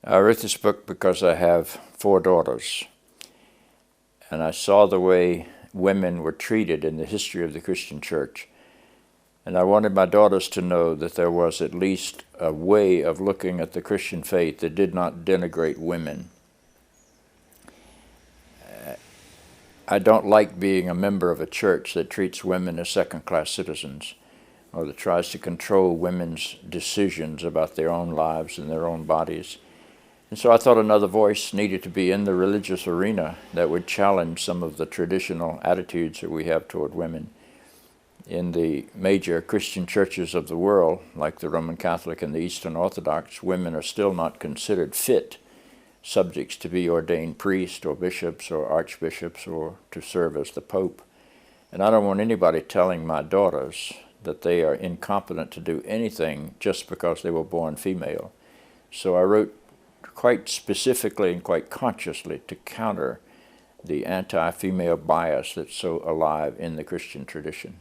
I wrote this book because I have 4 daughters, and I saw the way women were treated in the history of the Christian church. And I wanted my daughters to know that there was at least a way of looking at the Christian faith that did not denigrate women. I don't like being a member of a church that treats women as second-class citizens, or that tries to control women's decisions about their own lives and their own bodies. And so I thought another voice needed to be in the religious arena that would challenge some of the traditional attitudes that we have toward women. In the major Christian churches of the world, like the Roman Catholic and the Eastern Orthodox, women are still not considered fit subjects to be ordained priests or bishops or archbishops or to serve as the Pope. And I don't want anybody telling my daughters that they are incompetent to do anything just because they were born female. So I wrote quite specifically and quite consciously to counter the anti-female bias that's so alive in the Christian tradition.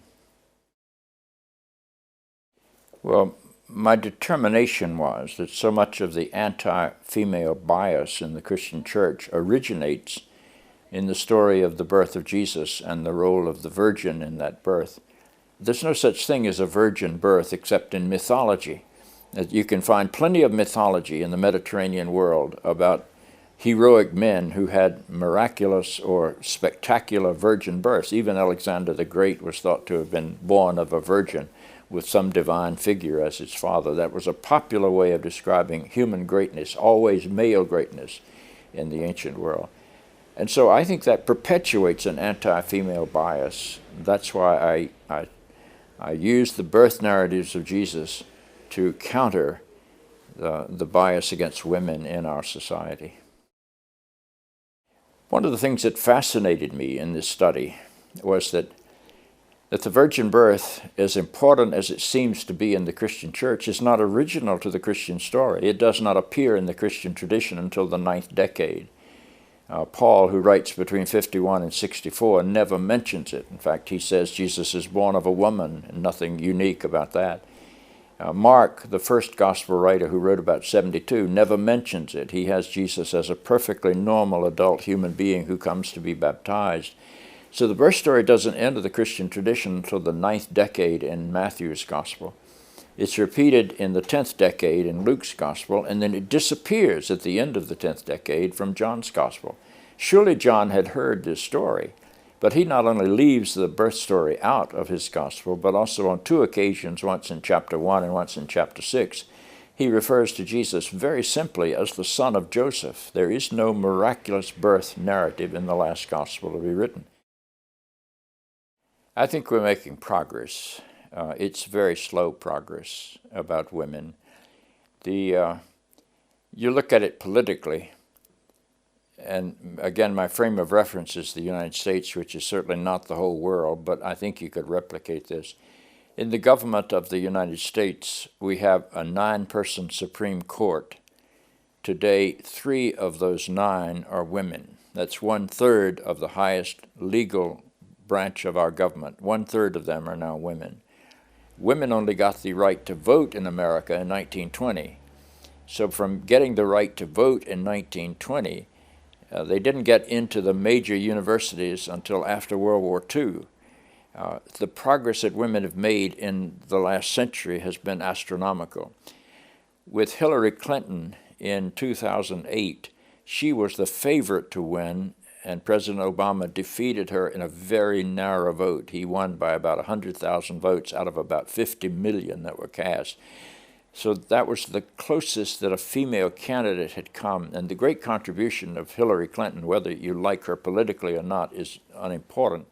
Well, my determination was that so much of the anti-female bias in the Christian church originates in the story of the birth of Jesus and the role of the virgin in that birth. There's no such thing as a virgin birth except in mythology. You can find plenty of mythology in the Mediterranean world about heroic men who had miraculous or spectacular virgin births. Even Alexander the Great was thought to have been born of a virgin with some divine figure as his father. That was a popular way of describing human greatness, always male greatness in the ancient world. And so I think that perpetuates an anti-female bias. That's why I use the birth narratives of Jesus to counter the bias against women in our society. One of the things that fascinated me in this study was that the virgin birth, as important as it seems to be in the Christian church, is not original to the Christian story. It does not appear in the Christian tradition until the 9th decade. Paul, who writes between 51 and 64, never mentions it. In fact, he says Jesus is born of a woman, and nothing unique about that. Mark, the first gospel writer who wrote about 72, never mentions it. He has Jesus as a perfectly normal adult human being who comes to be baptized. So the birth story doesn't enter the Christian tradition until the 9th decade in Matthew's gospel. It's repeated in the 10th decade in Luke's gospel, and then it disappears at the end of the 10th decade from John's gospel. Surely John had heard this story, but he not only leaves the birth story out of his gospel, but also on 2 occasions, once in chapter 1 and once in chapter 6, he refers to Jesus very simply as the son of Joseph. There is no miraculous birth narrative in the last gospel to be written. I think we're making progress. It's very slow progress about women. You look at it politically, and again, my frame of reference is the United States, which is certainly not the whole world, but I think you could replicate this. In the government of the United States, we have a 9-person Supreme Court. Today, 3 of those 9 are women. That's 1/3 of the highest legal branch of our government. 1/3 of them are now women. Women only got the right to vote in America in 1920. So from getting the right to vote in 1920, they didn't get into the major universities until after World War II. The progress that women have made in the last century has been astronomical. With Hillary Clinton in 2008, she was the favorite to win, and President Obama defeated her in a very narrow vote. He won by about 100,000 votes out of about 50 million that were cast. So that was the closest that a female candidate had come. And the great contribution of Hillary Clinton, whether you like her politically or not, is unimportant.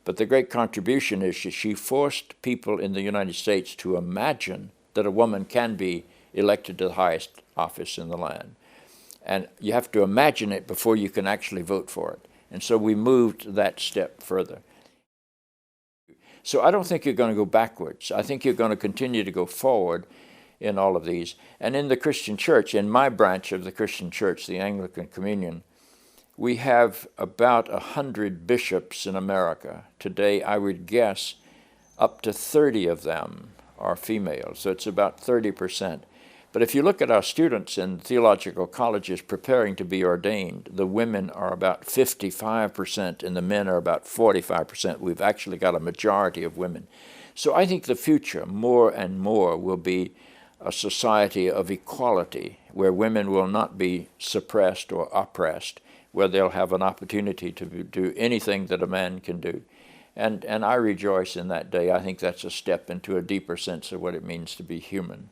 But the great contribution is she forced people in the United States to imagine that a woman can be elected to the highest office in the land. And you have to imagine it before you can actually vote for it. And so we moved that step further. So I don't think you're going to go backwards. I think you're going to continue to go forward in all of these. And in the Christian church, in my branch of the Christian church, the Anglican Communion, we have about 100 bishops in America. Today, I would guess up to 30 of them are female, so it's about 30%. But if you look at our students in theological colleges preparing to be ordained, the women are about 55% and the men are about 45%. We've actually got a majority of women. So I think the future, more and more, will be a society of equality, where women will not be suppressed or oppressed, where they'll have an opportunity to do anything that a man can do. And I rejoice in that day. I think that's a step into a deeper sense of what it means to be human.